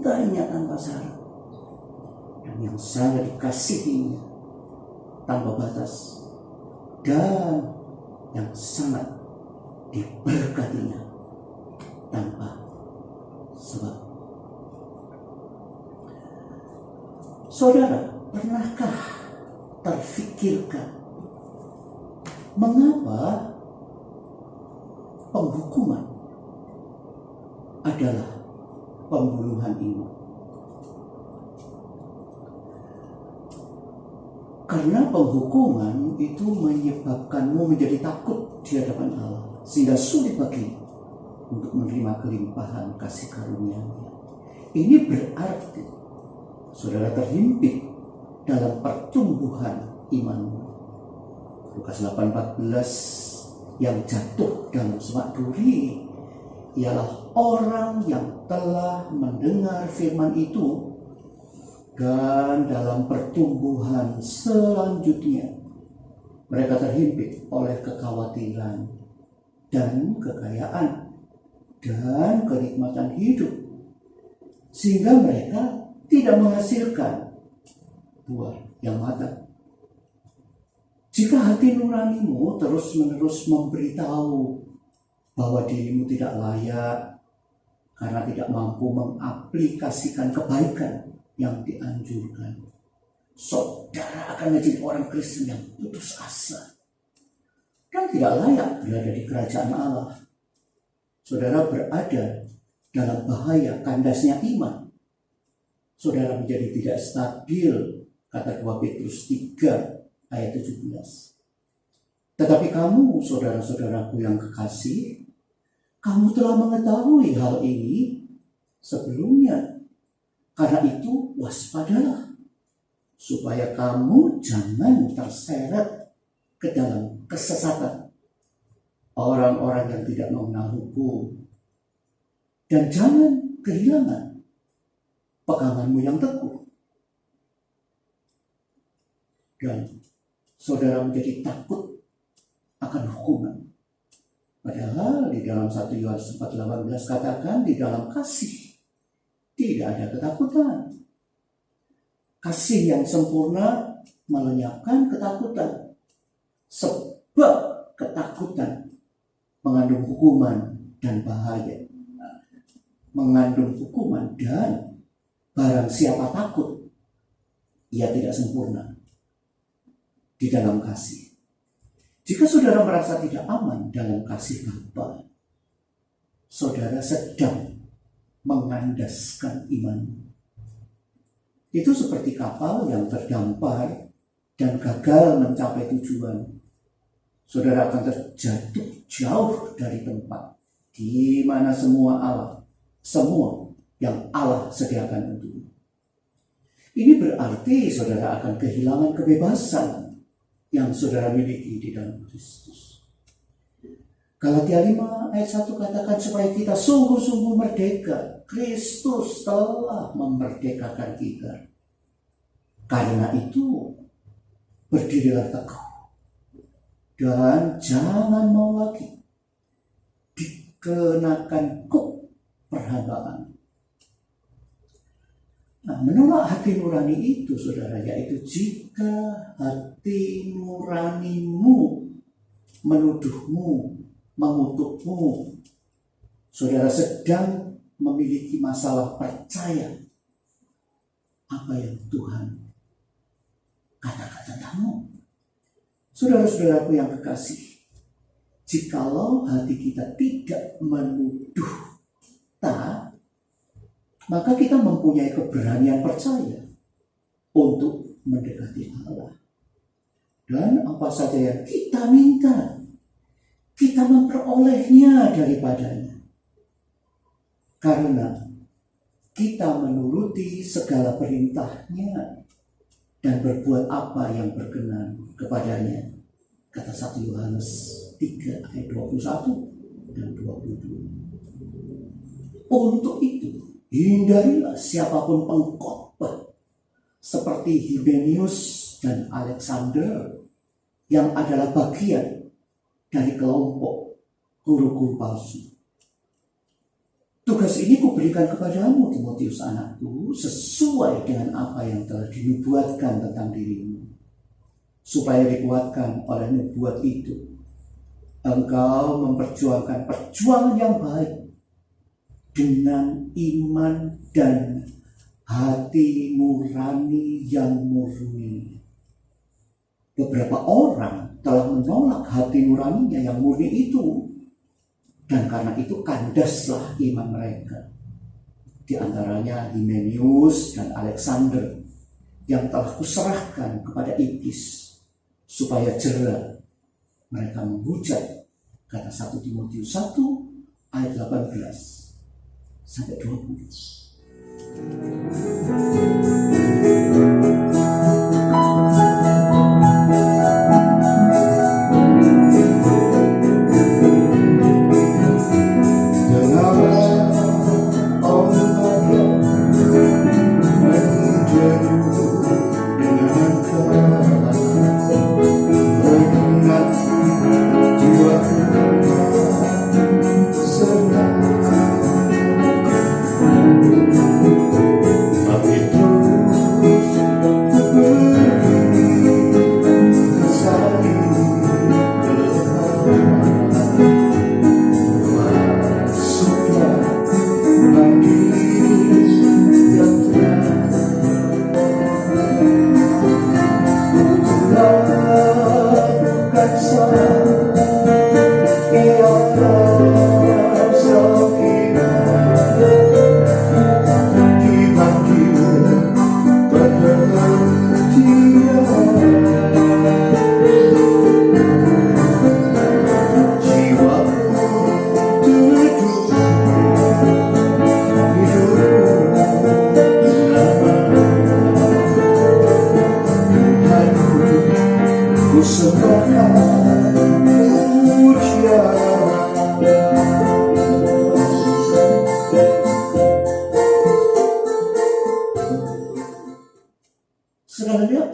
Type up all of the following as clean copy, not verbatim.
mencintainya tanpa syarat, dan yang sangat dikasihinya tanpa batas, dan yang sangat diberkatinya tanpa sebab. Saudara, pernahkah terfikirkan mengapa penghukuman adalah pembunuhan ini? Karena penghukuman itu menyebabkanmu menjadi takut di hadapan Allah, sehingga sulit bagimu untuk menerima kelimpahan kasih karunia-Nya. Ini berarti saudara terhimpit dalam pertumbuhan imanmu. Lukas 8:14, yang jatuh dalam semak duri ialah orang yang telah mendengar firman itu, dan dalam pertumbuhan selanjutnya mereka terhimpit oleh kekhawatiran dan kekayaan dan kenikmatan hidup, sehingga mereka tidak menghasilkan buah yang matang. Jika hati nuranimu terus-menerus memberitahu bahwa dirimu tidak layak karena tidak mampu mengaplikasikan kebaikan yang dianjurkan, saudara akan menjadi orang Kristen yang putus asa dan tidak layak berada di kerajaan Allah. Saudara berada dalam bahaya kandasnya iman. Saudara menjadi tidak stabil, kata 2 Petrus 3 ayat 17. Tetapi kamu, saudara-saudaraku yang kekasih, kamu telah mengetahui hal ini sebelumnya. Karena itu waspadalah, supaya kamu jangan terseret ke dalam kesesatan orang-orang yang tidak mengenal hukum, dan jangan kehilangan peganganmu yang teguh. Dan saudara menjadi takut akan hukuman. Padahal di dalam 1 Yohanes 4:18 katakan, di dalam kasih tidak ada ketakutan. Kasih yang sempurna melenyapkan ketakutan. Sebab ketakutan mengandung hukuman dan bahaya. Mengandung hukuman, dan barang siapa takut, ia tidak sempurna di dalam kasih. Jika saudara merasa tidak aman dalam kasih Bapa, saudara sedang mengandaskan iman. Itu seperti kapal yang terdampar dan gagal mencapai tujuan. Saudara akan terjatuh jauh dari tempat di mana semua yang Allah sediakan untukmu. Ini berarti saudara akan kehilangan kebebasan yang saudara miliki di dalam Kristus. Galatia 5 ayat 1 katakan, supaya kita sungguh-sungguh merdeka. Kristus telah memerdekakan kita. Karena itu, berdirilah teguh dan jangan mau lagi dikenakan kuk perhambaan. Nah, menolak hati nurani itu, saudara, yaitu jika hati nuranimu menuduhmu, mengutukmu, saudara sedang memiliki masalah percaya apa yang Tuhan katakan tentangmu. Saudara-saudaraku yang kekasih, jikalau hati kita tidak menuduh kita, maka kita mempunyai keberanian percaya untuk mendekati Allah. Dan apa saja yang kita minta, kita memperolehnya daripadanya. Karena kita menuruti segala perintahnya dan berbuat apa yang berkenan kepadanya. Kata 1 Yohanes 3 ayat 21 dan 22. Untuk itu, hindarilah siapapun pengkhotbah seperti Himenius dan Alexander yang adalah bagian dari kelompok guru-guru palsu. Tugas ini kuberikan kepadamu, Timotius anakku, sesuai dengan apa yang telah dinubuatkan tentang dirimu, supaya dikuatkan oleh nubuat itu, engkau memperjuangkan perjuangan yang baik dengan iman dan hati nurani yang murni. Beberapa orang telah menolak hati nuraninya yang murni itu, dan karena itu kandaslah iman mereka. Di antaranya Himenius dan Alexander yang telah kuserahkan kepada iblis supaya jera mereka menghujat, kata 1 Timotius 1 ayat 18 sampai 20.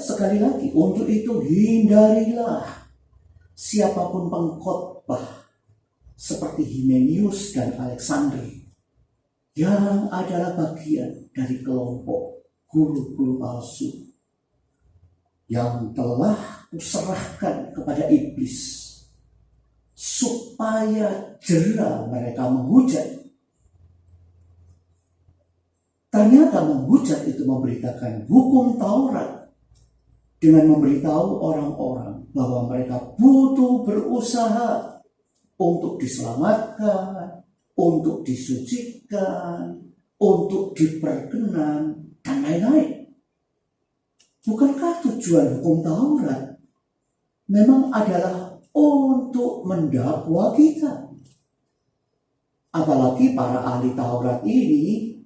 Sekali lagi, untuk itu hindarilah siapapun pengkhotbah seperti Himenius dan Alexander yang adalah bagian dari kelompok guru-guru palsu yang telah diserahkan kepada iblis supaya jera mereka menghujat. Ternyata menghujat itu memberitakan hukum Taurat dengan memberitahu orang-orang bahwa mereka butuh berusaha untuk diselamatkan, untuk disucikan, untuk diperkenan, dan lain-lain. Bukankah tujuan hukum Taurat memang adalah untuk mendakwa kita? Apalagi para ahli Taurat ini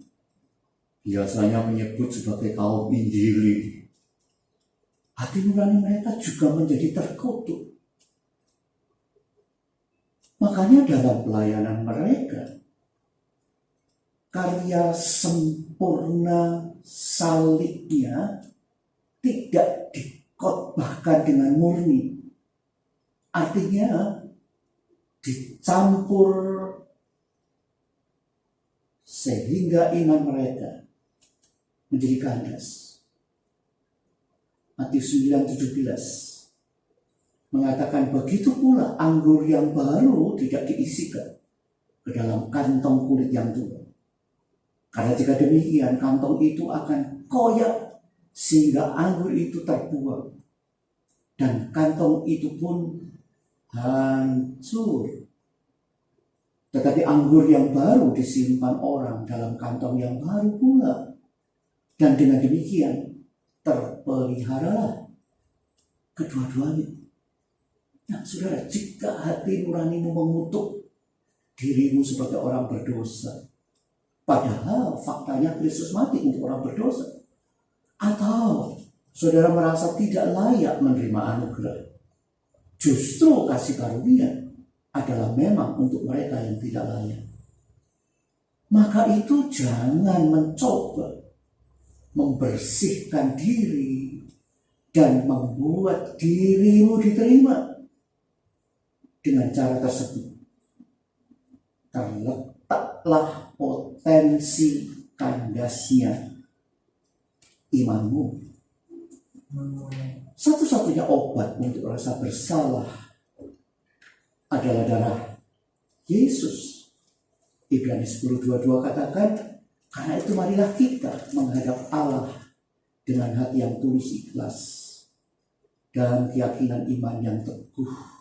biasanya menyebut sebagai kaum Injili. Hati nurani mereka juga menjadi terkutuk. Makanya dalam pelayanan mereka, karya sempurna salibnya tidak dikhotbahkan dengan murni. Artinya dicampur sehingga iman mereka menjadi kandas. Matius 9:17 mengatakan, begitu pula anggur yang baru tidak diisikan ke dalam kantong kulit yang tua. Karena jika demikian, kantong itu akan koyak sehingga anggur itu terbuang dan kantong itu pun hancur. Tetapi anggur yang baru disimpan orang dalam kantong yang baru pula, dan dengan demikian terpeliharalah kedua-duanya. Nah, saudara, jika hati nuranimu mengutuk dirimu sebagai orang berdosa, padahal faktanya Kristus mati untuk orang berdosa, atau saudara merasa tidak layak menerima anugerah, justru kasih karunia adalah memang untuk mereka yang tidak layak, maka itu jangan mencoba membersihkan diri dan membuat dirimu diterima dengan cara tersebut. Terletaklah potensi kandasnya imanmu. Satu-satunya obat untuk rasa bersalah adalah darah Yesus. Ibrani 10:22 katakan, karena itu marilah kita menghadap Allah dengan hati yang tulus ikhlas dan keyakinan iman yang teguh.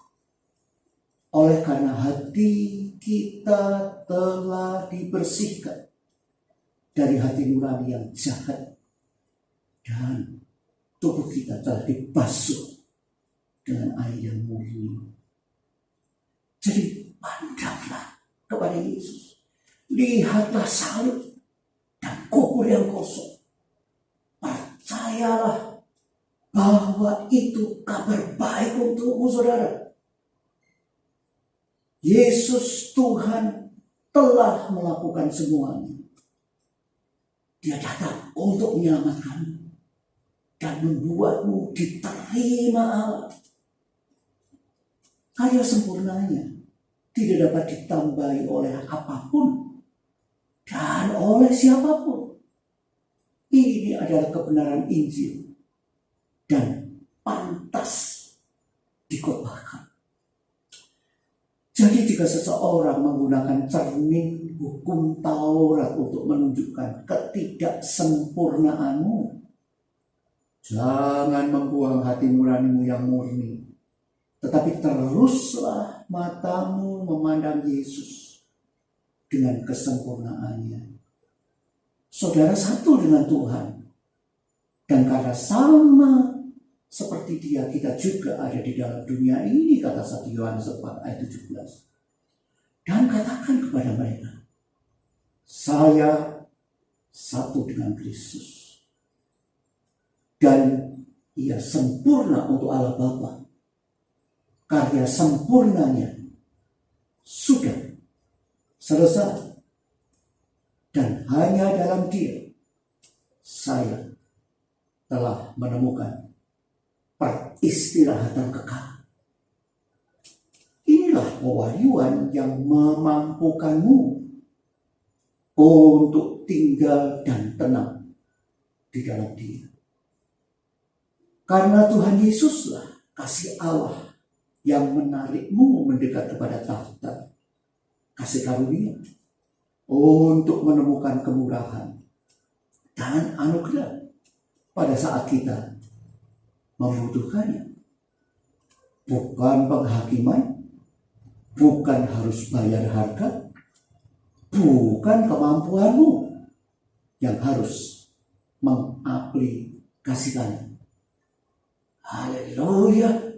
Oleh karena hati kita telah dibersihkan dari hati nurani yang jahat dan tubuh kita telah dibasuh dengan air yang murni. Jadi pandanglah kepada Yesus. Lihatlah salib dan kubur yang kosong. Percayalah bahwa itu kabar baik untukmu, saudara. Yesus Tuhan telah melakukan semuanya. Dia datang untuk menyelamatkanmu dan membuatmu diterima Allah. Karya sempurnanya tidak dapat ditambahi oleh apapun dan oleh siapapun. Ini adalah kebenaran Injil dan pantas dikotbahkan. Jadi jika seseorang menggunakan cermin hukum Taurat untuk menunjukkan ketidaksempurnaanmu, jangan membuang hati nuranimu yang murni, tetapi teruslah matamu memandang Yesus dengan kesempurnaannya. Saudara satu dengan Tuhan, dan karena sama seperti Dia, kita juga ada di dalam dunia ini, kata 1 Yohanes 4 ayat 17. Dan katakan kepada mereka, saya satu dengan Kristus. Dan Ia sempurna untuk Allah Bapa. Karya sempurnanya sudah selesai. Dan hanya dalam Dia saya telah menemukan peristirahatan kekal. Inilah pewahyuan yang memampukanmu untuk tinggal dan tenang di dalam Dia. Karena Tuhan Yesuslah kasih Allah yang menarikmu mendekat kepada tahta kasih karunia untuk menemukan kemurahan dan anugerah pada saat kita membutuhkannya. Bukan penghakiman, bukan harus bayar harga, bukan kemampuanmu yang harus mengaplikasikannya. Haleluya.